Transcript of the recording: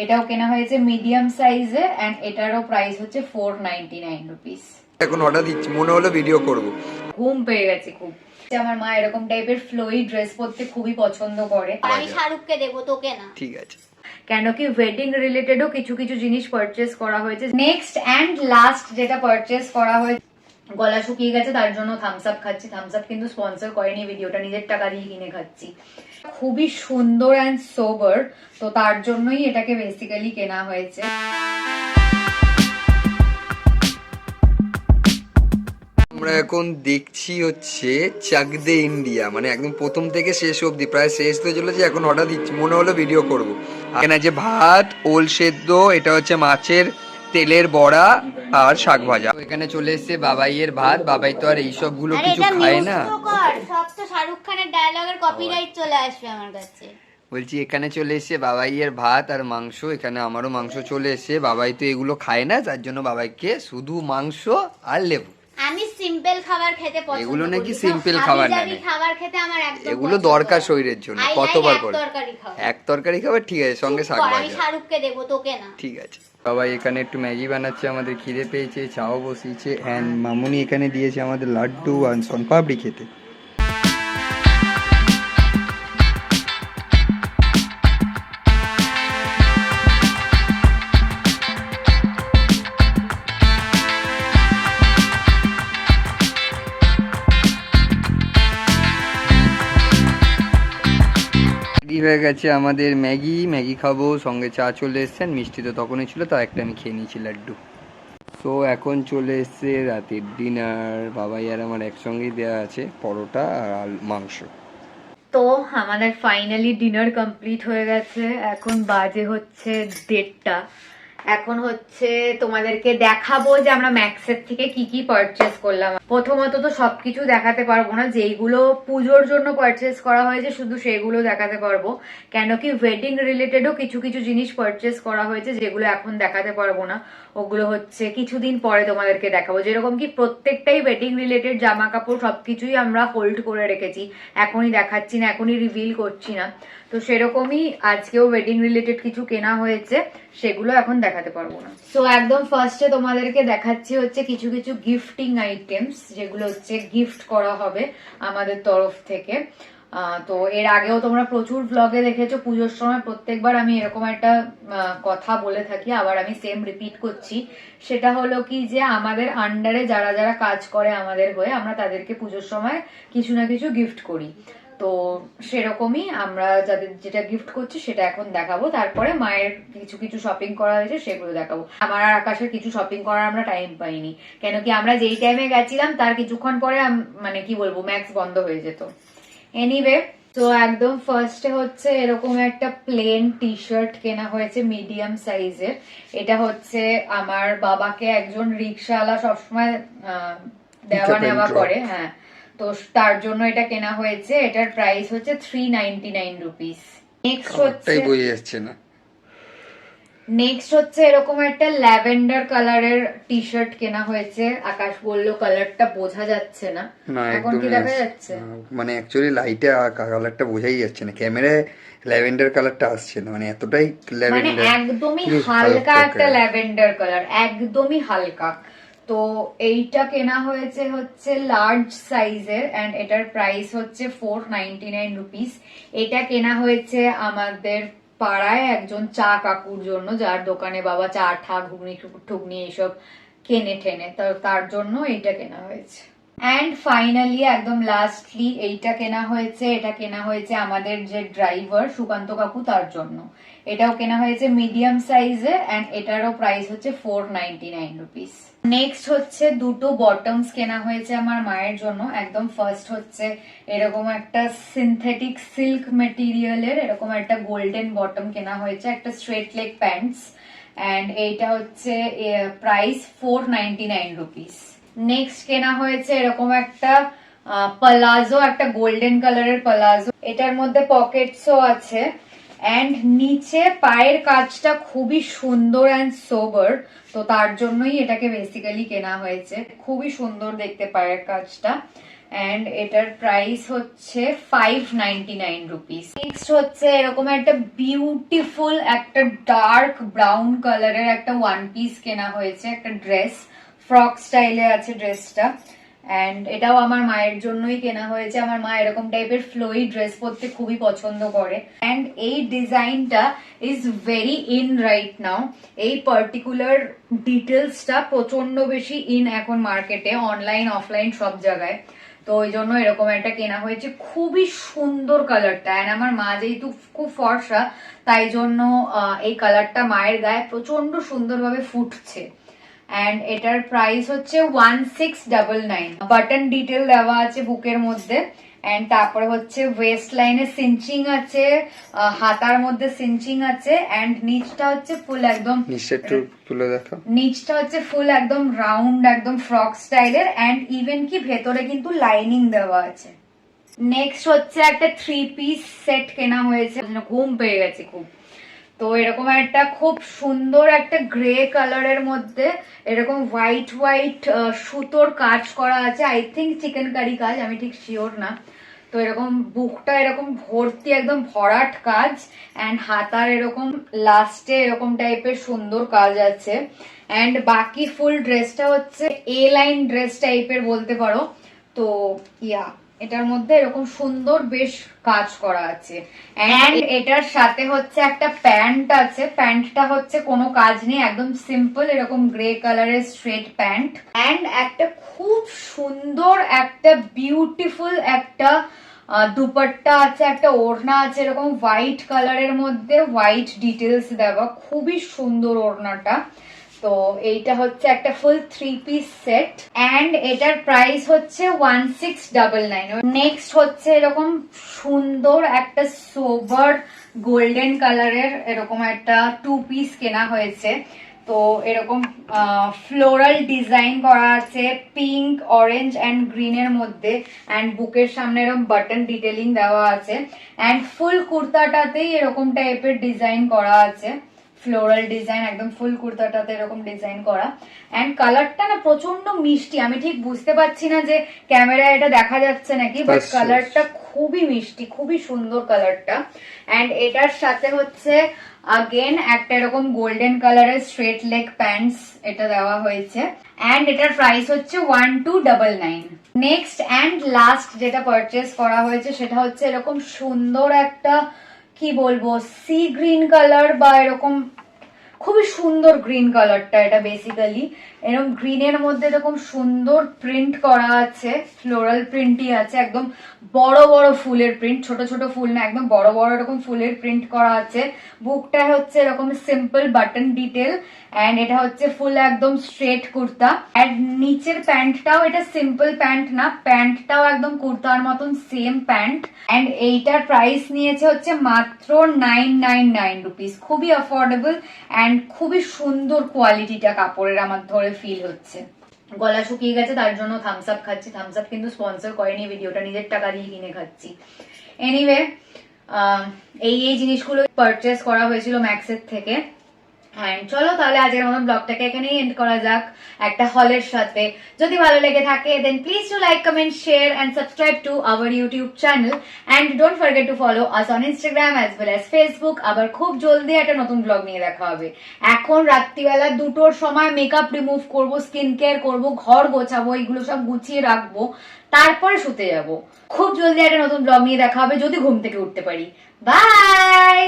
এটাও কেনা হয়েছে মিডিয়াম সাইজে এন্ড এটারও প্রাইস হচ্ছে 499 রুপিস। এখন অর্ডার দিচ্ছি, মনে হলো ভিডিও করব। ঘুম পেয়ে গেছে খুব। আমার মা এরকম টাইপের ফ্লোই ড্রেস পরতে খুবই পছন্দ করে। আমি শাহরুখকে দেবো, তোকে না। ঠিক আছে। কেন কি ওয়েডিং রিলেটেডও কিছু কিছু জিনিস পারচেজ করা হয়েছে। নেক্সট এন্ড লাস্ট যেটা পারচেজ করা হয়েছে, গলা শুকিয়ে গেছে তার জন্য থামস আপ খাচ্ছি। থামস আপ কিন্তু স্পন্সর করেনি ভিডিওটা, নিজের টাকা দিয়ে কিনে খাচ্ছি। খুবই সুন্দর অ্যান্ড সোবার, তো তার জন্যই এটাকে বেসিক্যালি কেনা হয়েছে। আমরা এখন দেখছি হচ্ছে চাক দে ইন্ডিয়া, মানে একদম প্রথম থেকে শেষ অবধি প্রায় শেষ তো চলেছে, এখন অর্ডার দিচ্ছি, মনে হলো ভিডিও করব। এখানে আছে ভাত, ওল সেদ্ধ, এটা হচ্ছে মাছের তেলের বড়া আর শাক ভাজা। এখানে চলে এসেছে বাবাইয়ের ভাত। বাবাই তো আর এইসব গুলো কিছু খায় না। সব তো শাহরুখ খানের ডায়লগের কপিরাইট চলে আসবে আমার কাছে। বলছি এখানে চলে এসেছে বাবাইয়ের ভাত আর মাংস, এখানে আমারও মাংস চলে এসেছে। বাবাই তো এগুলো খায় না, তার জন্য বাবাইকে শুধু মাংস আর লেবু। আমি সিম্পল খাবার খেতে পছন্দ করি। এগুলো নাকি সিম্পল খাবার না, খাবার খেতে আমার একদম এগুলো দরকার শরীরের জন্য। কতবার করে এক তরকারি খাবার, ঠিক আছে, সঙ্গে শাক ভাজা। আমি শাহরুখকে দেবো, তোকে না। ঠিক আছে। বাবা এখানে একটু ম্যাগি বানাচ্ছে, আমাদের খিদে পেয়েছে, চাও বসিয়েছে, এন্ড মামুনি এখানে দিয়েছে আমাদের লাড্ডু আর সোনপাপড়ি খেতে। হয়ে গেছে আমাদের ম্যাগি খাবো, সঙ্গে চা চলে এসছেন, মিষ্টি তো তখনই ছিল, তো একটা আমি খেয়ে নিয়েছি লাড্ডু। তো এখন চলে এসছে রাতের ডিনার। বাবাই আর আমার একসঙ্গেই দেওয়া আছে পরোটা আর মাংস। তো আমাদের ফাইনালি ডিনার কমপ্লিট হয়ে গেছে। এখন বাজে হচ্ছে 1:30। এখন হচ্ছে তোমাদেরকে দেখাবো যে আমরা ম্যাক্সের থেকে কি কি পারচেস করলাম। প্রথমত তো সবকিছু দেখাতে পারবো না, যেইগুলো পুজোর জন্য পারচেস করা হয়েছে শুধু সেগুলো দেখাতে পারবো। কেন কি ওয়েডিং রিলেটেডও কিছু কিছু জিনিস পারচেস করা হয়েছে যেগুলো এখন দেখাতে পারবো না, ওগুলো হচ্ছে কিছুদিন পরে তোমাদেরকে দেখাবো। যেরকম কি প্রত্যেকটাই ওয়েডিং রিলেটেড জামা কাপড় সবকিছুই আমরা হোল্ড করে রেখেছি, এখনই দেখাচ্ছি না, এখনই রিভিল করছি না। তো সেরকমই আজকেও ওয়েডিং রিলেটেড কিছু কেনা হয়েছে, সেগুলো এখন দেখাতে পারবো না। সো একদম ফার্স্টে তোমাদেরকে দেখাচ্ছি হচ্ছে কিছু কিছু গিফটিং আইটেমস, যেগুলো হচ্ছে গিফট করা হবে আমাদের তরফ থেকে। তো এর আগেও তোমরা প্রচুর ব্লগে দেখেছো, পুজোর সময় প্রত্যেকবার আমি এরকম একটা কথা বলে থাকি, আবার আমি সেম রিপিট করছি। সেটা হলো কি যে আমাদের আন্ডারে যারা যারা কাজ করে আমাদের হয়ে, আমরা তাদেরকে পুজোর সময় কিছু না কিছু গিফট করি। তো সেরকমই আমরা যাদের যেটা গিফট করছি সেটা এখন দেখাবো। তারপরে মায়ের কিছু কিছু শপিং করা হয়েছে সেগুলো দেখাবো। আমার আর আকাশের কিছু শপিং করার আমরা টাইম পাইনি, কেন কি আমরা যেই টাইমে গেছিলাম তার কিছুক্ষণ পরে মানে কি বলবো ম্যাক্স বন্ধ হয়ে যেত। এনিওয়ে, তো একদম ফার্স্টে হচ্ছে এরকম একটা প্লেন টি শার্ট কেনা হয়েছে মিডিয়াম সাইজের। এটা হচ্ছে আমার বাবাকে একজন রিক্সাওয়ালা সবসময় দেওয়া নেওয়া করে, হ্যাঁ, তো তার জন্য এটা কেনা হয়েছে। এটার প্রাইস হচ্ছে 399 রুপিস। নেক্সট হচ্ছে এরকম একটা ল্যাভেন্ডার কালারের টি শার্ট কেনা হয়েছে। আকাশ বললো কালারটা বোঝা যাচ্ছে না, এখন কি দেখা যাচ্ছে? মানে অ্যাকচুয়ালি লাইটে কালারটা বোঝাই যাচ্ছে না, ক্যামেরায় ল্যাভেন্ডার কালারটা আসছে না, মানে এতটাই ল্যাভেন্ডার, মানে একদমই হালকা একটা ল্যাভেন্ডার কালার, একদমই হালকা। তো এইটা কেনা হয়েছে হচ্ছে লার্জ সাইজের এন্ড এটার প্রাইস হচ্ছে 499 রুপিস। এটা কেনা হয়েছে আমাদের পাড়ায় একজন চা কাকুর জন্য, যার দোকানে বাবা চা ঠা ঘুগনি ঠুগনি এইসব কেনে ঠেনে, তার জন্য এইটা কেনা হয়েছে। এন্ড ফাইনালি একদম লাস্টলি এইটা কেনা হয়েছে। এটা কেনা হয়েছে আমাদের যে ড্রাইভার সুকান্ত কাকু, তার জন্য। এটাও কেনা হয়েছে মিডিয়াম সাইজে এন্ড এটারও প্রাইস হচ্ছে 499 রুপিস। নেক্সট হচ্ছে দুটো বটমস কেনা হয়েছে আমার মায়ের জন্য। একদম ফার্স্ট হচ্ছে এরকম একটা সিনথেটিক সিল্ক মেটেরিয়ালের এরকম একটা গোল্ডেন বটম কেনা হয়েছে, একটা স্ট্রেট লেগ প্যান্টস, এন্ড এইটা হচ্ছে প্রাইস 499 রুপিস। নেক্সট কেনা হয়েছে এরকম একটা পালাজো, একটা গোল্ডেন কালারের পালাজো। এটার মধ্যে পকেটসও আছে এন্ড নিচে পায়ের কাজটা খুবই সুন্দর এন্ড সোবার, তো তার জন্যই এটাকে বেসিক্যালি কেনা হয়েছে। খুবই সুন্দর দেখতে পায়ের কাজটা। অ্যান্ড এটার প্রাইস হচ্ছে 599 রুপিস। নেক্সট হচ্ছে এরকম একটা বিউটিফুল একটা ডার্ক ব্রাউন কালারের একটা ওয়ান পিস কেনা হয়েছে, একটা ড্রেস, ফ্রক স্টাইলে আছে ড্রেসটা। অ্যান্ড এটাও আমার মায়ের জন্যই কেনা হয়েছে, আমার মা এরকম টাইপের ফ্লোই ড্রেস পরতে খুবই পছন্দ করে। অ্যান্ড এই ডিজাইনটা is very in right now, এই পার্টিকুলার ডিটেলসটা প্রচন্ড বেশি ইন এখন মার্কেটে, অনলাইন অফলাইন সব জায়গায়। তো ওই জন্য এরকম একটা কেনা হয়েছে, খুবই সুন্দর কালারটা। অ্যান্ড আমার মা যেহেতু খুব ফর্সা, তাই জন্য এই কালারটা মায়ের গায়ে প্রচন্ড সুন্দরভাবে ফুটছে। অ্যান্ড এটার প্রাইস হচ্ছে 1699। বাটন ডিটেল দেওয়া আছে বুকের মধ্যে। অ্যান্ড তারপরে হচ্ছে ওয়েস্ট লাইনে সিঞ্চিং আছে, হাতার মধ্যে সিঞ্চিং আছে। অ্যান্ড নিচটা হচ্ছে ফুল একদম, নিচটা হচ্ছে ফুল একদম রাউন্ড, একদম ফ্রক স্টাইলের। অ্যান্ড ইভেন কি ভেতরে কিন্তু লাইনিং দেওয়া আছে। নেক্সট হচ্ছে একটা 3 পিস সেট কেনা হয়েছে, ঘুম পেয়ে গেছে খুব। তো এরকম একটা খুব সুন্দর একটা গ্রে কালারের মধ্যে এরকম হোয়াইট হোয়াইট সুতোর কাজ করা আছে, আই থিঙ্ক চিকেন কারি কাজ, আমি ঠিক শিওর না। তো এরকম বুকটা এরকম ভর্তি একদম ভরাট কাজ, অ্যান্ড হাতার এরকম লাস্টে এরকম টাইপের সুন্দর কাজ আছে। অ্যান্ড বাকি ফুল ড্রেসটা হচ্ছে এ লাইন ড্রেস টাইপের বলতে পারো। তো ইয়া, এটার মধ্যে এরকম সুন্দর বেশ কাজ করা আছে। এন্ড এটার সাথে হচ্ছে একটা প্যান্ট আছে, প্যান্টটা হচ্ছে কোনো কাজ নেই, একদম সিম্পল এরকম গ্রে কালারের স্ট্রেট প্যান্ট। এন্ড একটা খুব সুন্দর একটা বিউটিফুল একটা দুপাট্টা আছে, একটা ওড়না আছে এরকম হোয়াইট কালারের মধ্যে, হোয়াইট ডিটেলস দেওয়া, খুবই সুন্দর ওড়নাটা। তো এইটা হচ্ছে একটা ফুল 3 পিস সেট। অ্যান্ড এটার প্রাইস হচ্ছে 1699। নেক্সট হচ্ছে এরকম সুন্দর একটা সোবার গোল্ডেন কালারের এরকম একটা 2 পিস কেনা হয়েছে। তো এরকম ফ্লোরাল ডিজাইন করা আছে পিঙ্ক, অরেঞ্জ অ্যান্ড গ্রিনের মধ্যে। অ্যান্ড বুকের সামনে এরকম বাটন ডিটেলিং দেওয়া আছে। অ্যান্ড ফুল কুর্তাটাতেই এরকম টাইপের ডিজাইন করা আছে, ফ্লোরাল ডিজাইন, একদম ফুল কুর্তাটাতে এরকম ডিজাইন করা। এন্ড কালারটা না প্রচন্ড মিষ্টি, আমি ঠিক বুঝতে পারছি না যে ক্যামেরায় এটা দেখা যাচ্ছে নাকি, বাট কালারটা খুবই মিষ্টি, খুবই সুন্দর কালারটা। এন্ড এটার সাথে হচ্ছে আগেন একটা এরকম গোল্ডেন কালারের স্ট্রেট লেগ প্যান্টস এটা দেওয়া হয়েছে। এন্ড এটার প্রাইস হচ্ছে 1299। নেক্সট অ্যান্ড লাস্ট যেটা পারচেস করা হয়েছে সেটা হচ্ছে এরকম সুন্দর একটা, কি বলবো, সি গ্রিন কালার বা এরকম খুবই সুন্দর গ্রিন কালারটা। এটা বেসিক্যালি এরকম গ্রিনের মধ্যে এরকম সুন্দর প্রিন্ট করা আছে, ফ্লোরাল প্রিন্টই আছে, একদম বড় বড় ফুলের প্রিন্ট, ছোট ছোট ফুল না, একদম বড় বড় এরকম ফুলের প্রিন্ট করা আছে। বুকটা হচ্ছে এরকম সিম্পল বাটন ডিটেল। এন্ড এটা হচ্ছে ফুল একদম স্ট্রেট কুর্তা। এন্ড নিচের প্যান্টটাও এটা সিম্পল প্যান্ট না, প্যান্টটাও একদম কুর্তার মতন সেম প্যান্ট। এন্ড এইটার প্রাইস নিয়েছে হচ্ছে মাত্র 999 রুপিস, খুবই অ্যাফোর্ডেবল। এন্ড খুবই সুন্দর কোয়ালিটিটা কাপড়ের আমার ধরে ফিল হচ্ছে। গলা শুকিয়ে গেছে তার জন্য থামস আপ খাচ্ছি, থামস আপ কিন্তু স্পন্সর করেনি ভিডিওটা, নিজের টাকা দিয়ে কিনে খাচ্ছি। এনিওয়ে, এই জিনিসগুলো পারচেস করা হয়েছিল ম্যাক্সের থেকে। হ্যাঁ, চলো তাহলে আজকের মতন ব্লগটাকে এখানেই এন্ড করা যাক একটা হলের সাথে। যদি ভালো লেগে থাকে then please to like, comment, share and subscribe to our YouTube channel. And don't forget to follow us on Instagram as well as Facebook. আবার খুব জলদি একটা নতুন ব্লগ নিয়ে দেখা হবে। এখন রাত্রিবেলা 2টোর সময় মেকআপ রিমুভ করবো, স্কিন কেয়ার করবো, ঘর গোছাবো, এগুলো সব গুছিয়ে রাখবো, তারপরে শুতে যাব। খুব জলদি একটা নতুন ব্লগ নিয়ে দেখা হবে যদি ঘুম থেকে উঠতে পারি। বাই।